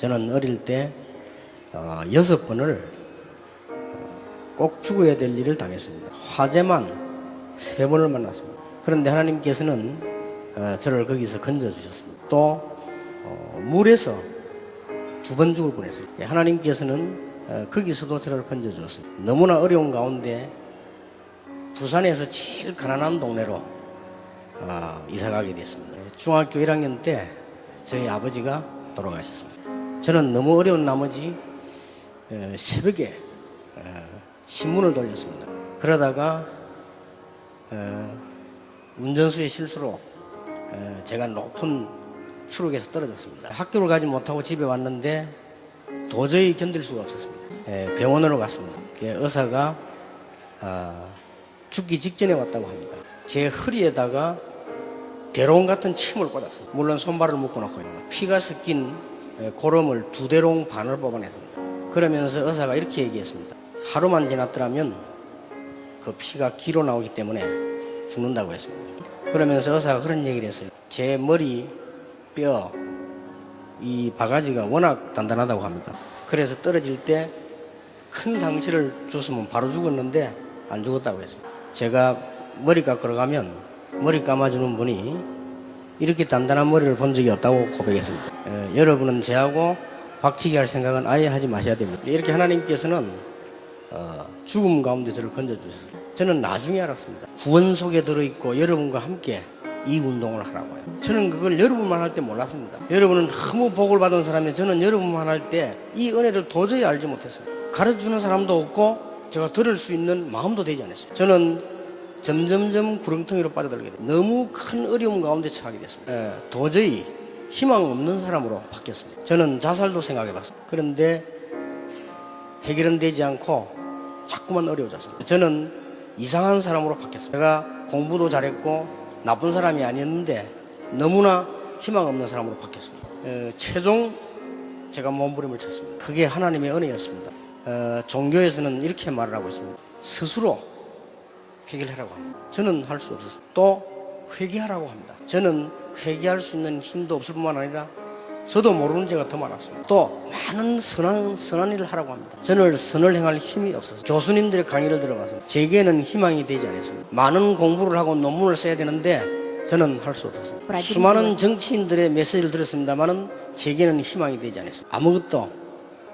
저는 어릴 때 6번을 꼭 죽어야 될 일을 당했습니다. 화재만 3번을 만났습니다. 그런데 하나님께서는 저를 거기서 건져주셨습니다. 또 물에서 2번 죽을 뻔했어요. 하나님께서는 거기서도 저를 건져주었습니다. 너무나 어려운 가운데 부산에서 제일 가난한 동네로 이사가게 됐습니다. 중학교 1학년 때 저희 아버지가 돌아가셨습니다. 저는 너무 어려운 나머지 새벽에 신문을 돌렸습니다. 그러다가 운전수의 실수로 제가 높은 추락에서 떨어졌습니다. 학교를 가지 못하고 집에 왔는데 도저히 견딜 수가 없었습니다. 병원으로 갔습니다. 의사가 죽기 직전에 왔다고 합니다. 제 허리에다가 대롱 같은 침을 꽂았어요. 물론 손발을 묶어놓고요. 피가 섞인 고름을 2대롱 반을 뽑아냈습니다. 그러면서 의사가 이렇게 얘기했습니다. 하루만 지났더라면 그 피가 기로 나오기 때문에 죽는다고 했습니다. 그러면서 의사가 그런 얘기를 했어요. 제 머리, 뼈, 이 바가지가 워낙 단단하다고 합니다. 그래서 떨어질 때 큰 상처를 줬으면 바로 죽었는데 안 죽었다고 했습니다. 제가 머리 깎으러 가면 머리 감아주는 분이 이렇게 단단한 머리를 본 적이 없다고 고백했습니다. 여러분은 저하고 박치기 할 생각은 아예 하지 마셔야 됩니다. 이렇게 하나님께서는 죽음 가운데 저를 건져주셨어요. 저는 나중에 알았습니다. 구원 속에 들어있고 여러분과 함께 이 운동을 하라고요. 저는 그걸 여러분만 할 때 몰랐습니다. 여러분은 너무 복을 받은 사람인데 저는 여러분만 할 때 이 은혜를 도저히 알지 못했어요. 가르쳐주는 사람도 없고 제가 들을 수 있는 마음도 되지 않았어요. 저는 점점점 구렁텅이로 빠져들게 돼요. 너무 큰 어려움 가운데 처하게 됐습니다. 도저히 희망 없는 사람으로 바뀌었습니다. 저는 자살도 생각해봤습니다. 그런데 해결은 되지 않고 자꾸만 어려워졌습니다. 저는 이상한 사람으로 바뀌었습니다. 제가 공부도 잘했고 나쁜 사람이 아니었는데 너무나 희망 없는 사람으로 바뀌었습니다. 최종 제가 몸부림을 쳤습니다. 그게 하나님의 은혜였습니다. 종교에서는 이렇게 말을 하고 있습니다. 스스로 해결하라고 합니다. 저는 할 수 없었어요. 또 회개하라고 합니다. 저는 회개할 수 있는 힘도 없을 뿐만 아니라 저도 모르는 죄가 더 많았습니다. 또 많은 선한 일을 하라고 합니다. 저는 선을 행할 힘이 없었어요. 교수님들의 강의를 들어봤습니다. 제게는 희망이 되지 않았습니다. 많은 공부를 하고 논문을 써야 되는데 저는 할 수 없었습니다. 수많은 정치인들의 메시지를 들었습니다만은 제게는 희망이 되지 않았습니다. 아무것도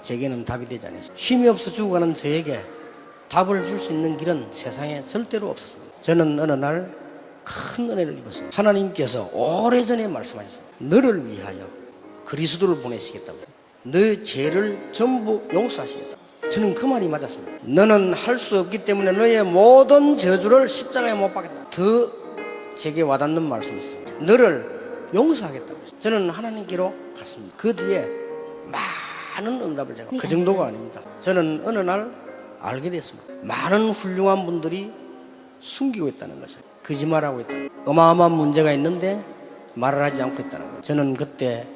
제게는 답이 되지 않았습니다. 힘이 없어 죽어가는 저에게 답을 줄 수 있는 길은 세상에 절대로 없었습니다. 저는 어느 날 큰 은혜를 입었습니다. 하나님께서 오래전에 말씀하셨습니다. 너를 위하여 그리스도를 보내시겠다고. 너 죄를 전부 용서하시겠다. 저는 그 말이 맞았습니다. 너는 할 수 없기 때문에 너의 모든 저주를 십자가에 못 박겠다. 더 제게 와닿는 말씀이 있습니다. 너를 용서하겠다고. 저는 하나님께로 갔습니다. 그 뒤에 많은 응답을 제가 그 정도가 아닙니다. 저는 어느 날 알게 됐습니다. 많은 훌륭한 분들이 숨기고 있다는 것을, 거짓말하고 있다. 어마어마한 문제가 있는데 말을 하지 않고 있다는 거예요. 저는 그때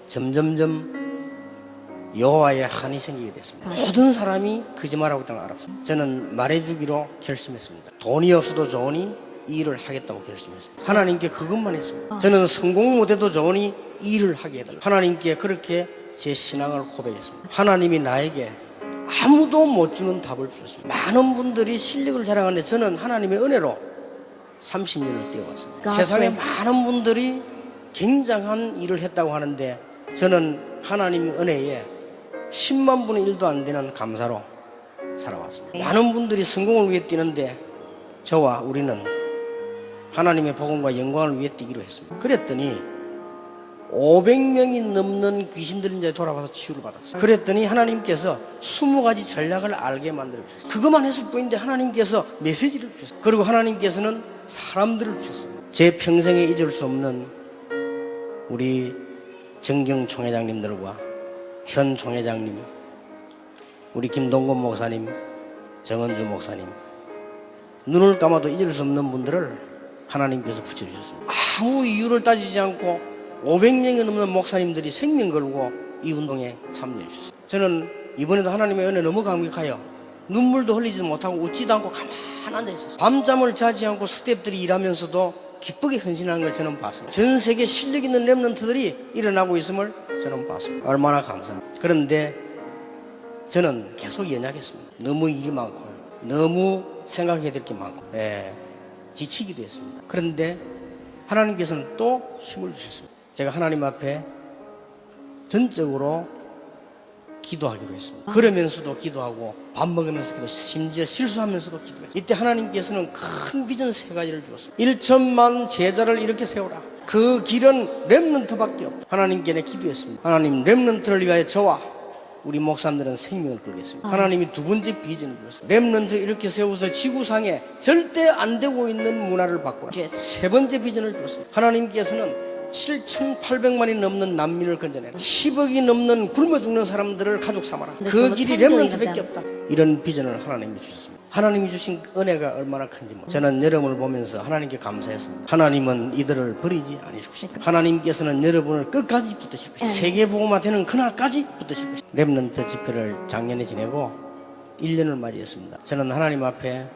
점점점 여호와의 한이 생기게 됐습니다. 모든 사람이 거짓말하고 있다는 걸 알았습니다. 저는 말해주기로 결심했습니다. 돈이 없어도 좋으니 이 일을 하겠다고 결심했습니다. 하나님께 그것만 했습니다. 저는 성공 못해도 좋으니 이 일을 하게 해달라. 하나님께 그렇게 제 신앙을 고백했습니다. 하나님이 나에게 아무도 못 주는 답을 주셨습니다. 많은 분들이 실력을 자랑하는데 저는 하나님의 은혜로 30년을 뛰어왔습니다. 세상에 많은 분들이 굉장한 일을 했다고 하는데 저는 하나님의 은혜에 10만 분의 1도 안 되는 감사로 살아왔습니다. 많은 분들이 성공을 위해 뛰는데 저와 우리는 하나님의 복음과 영광을 위해 뛰기로 했습니다. 그랬더니 500명이 넘는 귀신 들린 자에 돌아와서 치유를 받았어요. 그랬더니 하나님께서 20가지 전략을 알게 만들어 주셨어요. 그것만 했을 뿐인데 하나님께서 메시지를 주셨어요. 그리고 하나님께서는 사람들을 주셨어요. 제 평생에 잊을 수 없는 우리 정경 총회장님들과 현 총회장님, 우리 김동건 목사님, 정은주 목사님, 눈을 감아도 잊을 수 없는 분들을 하나님께서 붙여주셨습니다. 아무 이유를 따지지 않고 500명이 넘는 목사님들이 생명 걸고 이 운동에 참여해 주셨어요. 저는 이번에도 하나님의 은혜 너무 감격하여 눈물도 흘리지 못하고 웃지도 않고 가만히 앉아 있었어요. 밤잠을 자지 않고 스태프들이 일하면서도 기쁘게 헌신하는 걸 저는 봤습니다. 전 세계 실력 있는 렘넌트들이 일어나고 있음을 저는 봤습니다. 얼마나 감사합니다. 그런데 저는 계속 연약했습니다. 너무 일이 많고요. 너무 생각해야 될 게 많고, 지치기도 했습니다. 그런데 하나님께서는 또 힘을 주셨습니다. 제가 하나님 앞에 전적으로 기도하기로 했습니다. 그러면서도 기도하고 밥 먹으면서 기도, 심지어 실수하면서도 기도했습니다. 이때 하나님께서는 큰 비전 3가지를 주었습니다. 1천만 제자를 이렇게 세우라. 그 길은 렘넌트밖에 없다. 하나님께 내 기도했습니다. 하나님, 렘넌트를 위하여 저와 우리 목사님들은 생명을 걸겠습니다. 하나님이 2번째 비전을 주었습니다. 렘넌트 이렇게 세워서 지구상에 절대 안 되고 있는 문화를 바꾸라. 3번째 비전을 주었습니다. 하나님께서는 7,800만이 넘는 난민을 건져내라. 10억이 넘는 굶어 죽는 사람들을 가족 삼아라. 그 길이 렘넌트밖에 없다. 이런 비전을 하나님이 주셨습니다. 하나님이 주신 은혜가 얼마나 큰지 저는 여러분을 보면서 하나님께 감사했습니다. 하나님은 이들을 버리지 않으실 것이다. 하나님께서는 여러분을 끝까지 붙드실 것이다. 세계복음화 되는 그날까지 붙드실 것이다. 렘넌트 집회를 작년에 지내고 1년을 맞이했습니다. 저는 하나님 앞에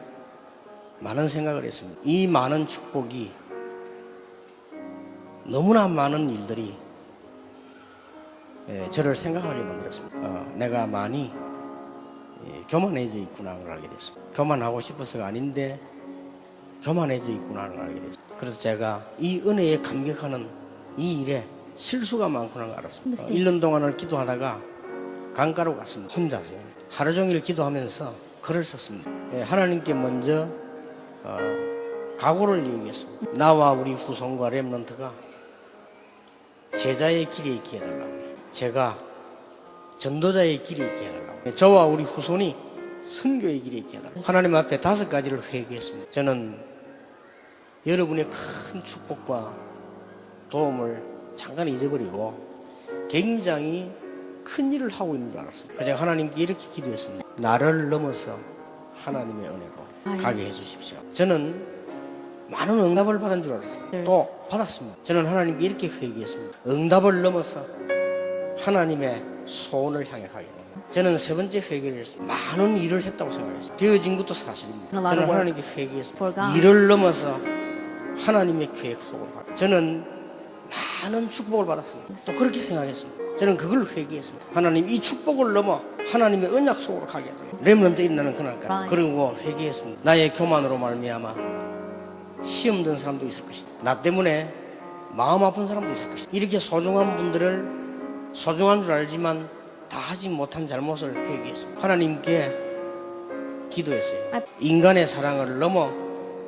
많은 생각을 했습니다. 이 많은 축복이 너무나 많은 일들이 저를 생각하게 만들었습니다. 내가 많이 교만해져 있구나를 알게 됐습니다. 교만하고 싶어서가 아닌데 교만해져 있구나를 알게 됐습니다. 그래서 제가 이 은혜에 감격하는 이 일에 실수가 많구나를 알았습니다. 1년 동안을 기도하다가 강가로 갔습니다. 혼자서 하루 종일 기도하면서 글을 썼습니다. 하나님께 먼저 각오를 얘기했습니다. 나와 우리 후손과 렘넌트가 제자의 길에 있게 해달라고, 제가 전도자의 길에 있게 해달라고, 저와 우리 후손이 선교의 길에 있게 해달라고 하나님 앞에 5가지를 회개했습니다. 저는 여러분의 큰 축복과 도움을 잠깐 잊어버리고 굉장히 큰 일을 하고 있는 줄 알았습니다. 그래서 하나님께 이렇게 기도했습니다. 나를 넘어서 하나님의 은혜로 가게 해주십시오. 저는 많은 응답을 받은 줄 알았습니다. 또 받았습니다. 저는 하나님께 이렇게 회개했습니다. 응답을 넘어서 하나님의 소원을 향해 가게 됩니다. 저는 3번째 회개를 했습니다. 많은 일을 했다고 생각했습니다. 되어진 것도 사실입니다. 저는 하나님께 회개했습니다. 일을 넘어서 하나님의 계획 속으로 가게. 저는 많은 축복을 받았습니다. 또 그렇게 생각했습니다. 저는 그걸 회개했습니다. 하나님, 이 축복을 넘어 하나님의 언약 속으로 가게 됩니다. 렘넌트 일어나는 그날까지. 그리고 회개했습니다. 나의 교만으로 말미암아 시험 든 사람도 있을 것이다. 나 때문에 마음 아픈 사람도 있을 것이다. 이렇게 소중한 분들을 소중한 줄 알지만 다 하지 못한 잘못을 회개했습니다. 하나님께 기도했어요. 인간의 사랑을 넘어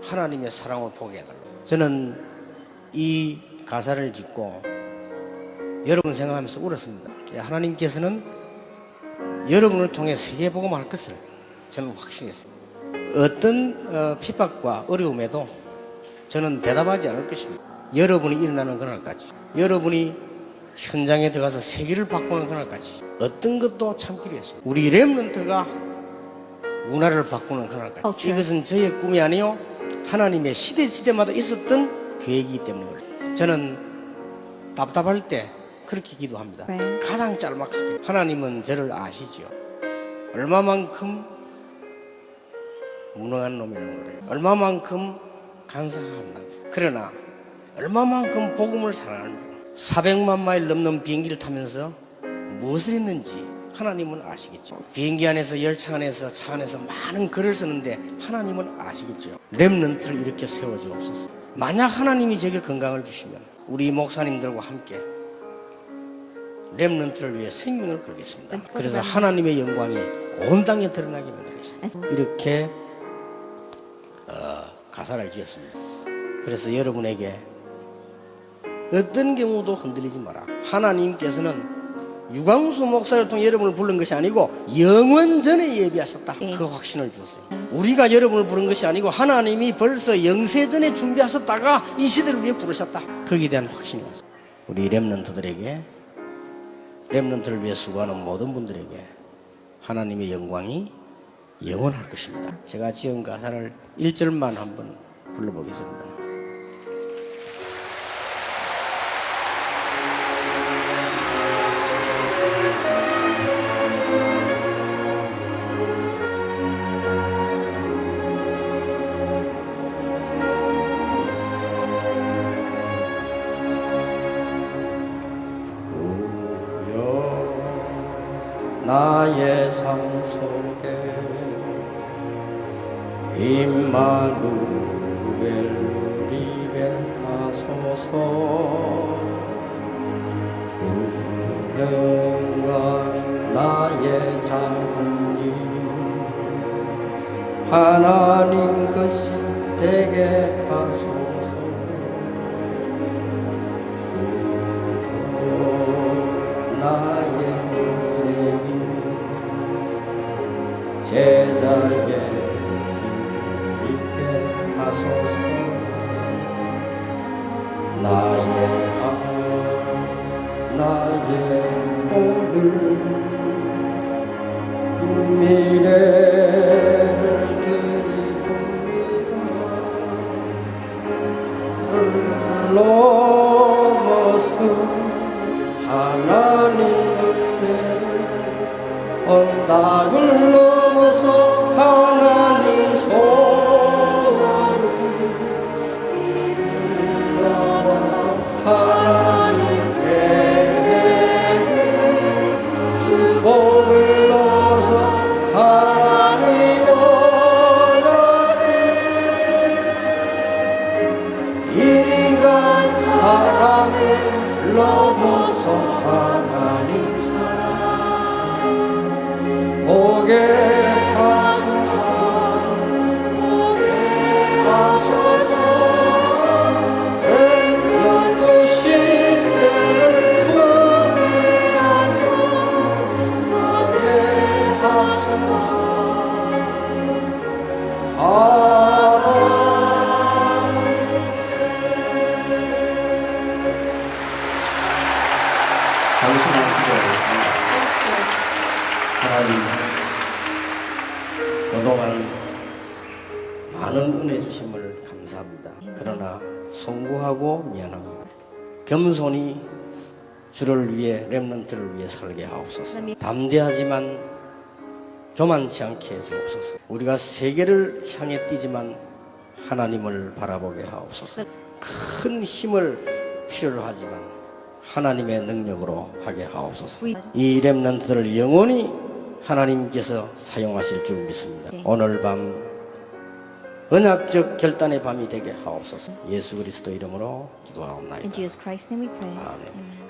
하나님의 사랑을 보게 해달라고. 저는 이 가사를 짓고 여러분 생각하면서 울었습니다. 하나님께서는 여러분을 통해 세계복음할 것을 저는 확신했습니다. 어떤 핍박과 어려움에도 저는 대답하지 않을 것입니다. 여러분이 일어나는 그날까지, 여러분이 현장에 들어가서 세계를 바꾸는 그날까지 어떤 것도 참기로 했습니다. 우리 렘넌트가 문화를 바꾸는 그날까지. 이것은 저의 꿈이 아니요 하나님의 시대마다 있었던 계획이기 때문에 그래요. 저는 답답할 때 그렇게 기도합니다. 가장 짤막하게. 하나님은 저를 아시죠. 얼마만큼 무능한 놈이라는 거예요. 얼마만큼 간사한다. 그러나 얼마만큼 복음을 사랑하는지, 400만 마일 넘는 비행기를 타면서 무엇을 했는지 하나님은 아시겠죠. 비행기 안에서, 열차 안에서, 차 안에서 많은 글을 쓰는데 하나님은 아시겠죠. 렘넌트를 이렇게 세워주옵소서. 만약 하나님이 제게 건강을 주시면 우리 목사님들과 함께 렘넌트를 위해 생명을 걸겠습니다. 그래서 하나님의 영광이 온 땅에 드러나게 만들겠습니다. 이렇게 가사를 지었습니다. 그래서 여러분에게 어떤 경우도 흔들리지 마라. 하나님께서는 유광수 목사를 통해 여러분을 부른 것이 아니고 영원전에 예비하셨다. 그 확신을 주었어요. 우리가 여러분을 부른 것이 아니고 하나님이 벌써 영세전에 준비하셨다가 이 시대를 위해 부르셨다. 거기에 대한 확신이 왔어요. 우리 렘넌트들에게, 렘넌트를 위해 수고하는 모든 분들에게 하나님의 영광이 영원할 것입니다. 제가 지은 가사를 1절만 한번 불러보겠습니다. 나의 삶 속에 임마누엘 누리게 하소서. 주는가 나의 자녀님 하나님 것이 되게 하소서. 주 나의 인생이 제자의 힘이 있게 하소서. 나의 나의 오늘 미래를 드리옵니다. 넘어서 하나님 은혜를 언덕을 넘어서 하나님 소원을 넘어서 하나님 축복을 넘어서 하나님 원하는 인간 사랑을 넘어서 하나님 사랑 보게 하소서. 보게 하소서. 렘넌트 시대를 잠시만 기도하겠습니다. 하나님, 그동안 많은 은혜 주심을 감사합니다. 그러나 송구하고 미안합니다. 겸손히 주를 위해, 렘넌트를 위해 살게 하옵소서. 담대하지만 교만치 않게 해주옵소서. 우리가 세계를 향해 뛰지만 하나님을 바라보게 하옵소서. 큰 힘을 필요로 하지만 하나님의 능력으로 하게 하옵소서. 이 렘넌트들을 영원히 하나님께서 사용하실 줄 믿습니다. 오늘 밤 언약적 결단의 밤이 되게 하옵소서. 예수 그리스도 이름으로 기도하옵나이다. In Jesus Christ's name we pray. 아멘. Amen.